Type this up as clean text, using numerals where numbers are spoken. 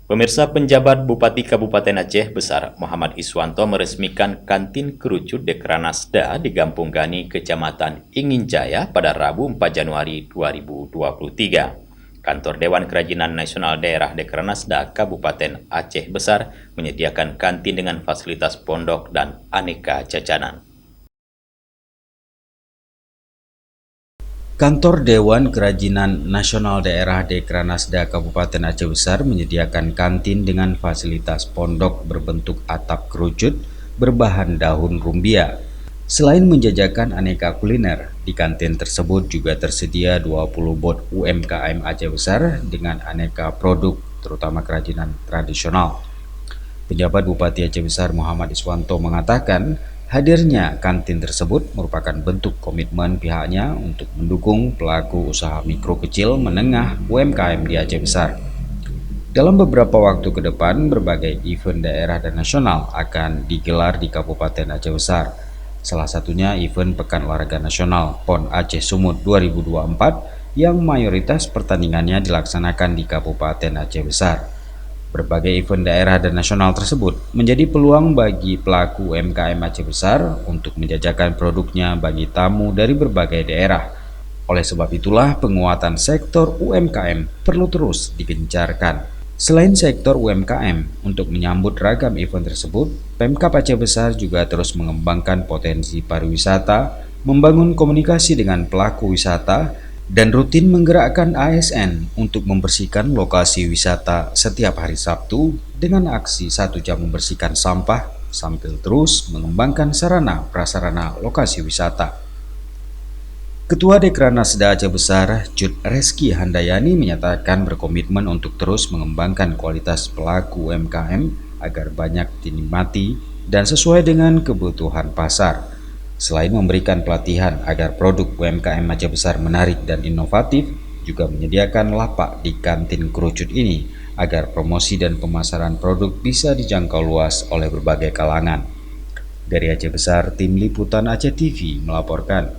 Pemirsa, penjabat Bupati Kabupaten Aceh Besar Muhammad Iswanto meresmikan kantin kerucut Dekranasda di Gampung Gani, Kecamatan Ingin Jaya pada Rabu 4 Januari 2023. Kantor Dewan Kerajinan Nasional Daerah Dekranasda Kabupaten Aceh Besar menyediakan kantin dengan fasilitas pondok dan aneka jajanan. Kantor Dewan Kerajinan Nasional Daerah Dekranasda Kabupaten Aceh Besar menyediakan kantin dengan fasilitas pondok berbentuk atap kerucut berbahan daun rumbia. Selain menjajakan aneka kuliner, di kantin tersebut juga tersedia 20 bot UMKM Aceh Besar dengan aneka produk, terutama kerajinan tradisional. Penjabat Bupati Aceh Besar Muhammad Iswanto mengatakan, hadirnya kantin tersebut merupakan bentuk komitmen pihaknya untuk mendukung pelaku usaha mikro kecil menengah UMKM di Aceh Besar. Dalam beberapa waktu ke depan, berbagai event daerah dan nasional akan digelar di Kabupaten Aceh Besar. Salah satunya event Pekan Olahraga Nasional PON Aceh Sumut 2024 yang mayoritas pertandingannya dilaksanakan di Kabupaten Aceh Besar. Berbagai event daerah dan nasional tersebut menjadi peluang bagi pelaku UMKM Aceh Besar untuk menjajakan produknya bagi tamu dari berbagai daerah. Oleh sebab itulah penguatan sektor UMKM perlu terus digencarkan. Selain sektor UMKM, untuk menyambut ragam event tersebut, Pemkab Aceh Besar juga terus mengembangkan potensi pariwisata, membangun komunikasi dengan pelaku wisata, dan rutin menggerakkan ASN untuk membersihkan lokasi wisata setiap hari Sabtu dengan aksi 1 jam membersihkan sampah sambil terus mengembangkan sarana prasarana lokasi wisata. Ketua Dekranasda Aceh Besar, Jud Reski Handayani menyatakan berkomitmen untuk terus mengembangkan kualitas pelaku UMKM agar banyak dinikmati dan sesuai dengan kebutuhan pasar. Selain memberikan pelatihan agar produk UMKM Aceh Besar menarik dan inovatif, juga menyediakan lapak di kantin kerucut ini agar promosi dan pemasaran produk bisa dijangkau luas oleh berbagai kalangan. Dari Aceh Besar, Tim Liputan Aceh TV melaporkan.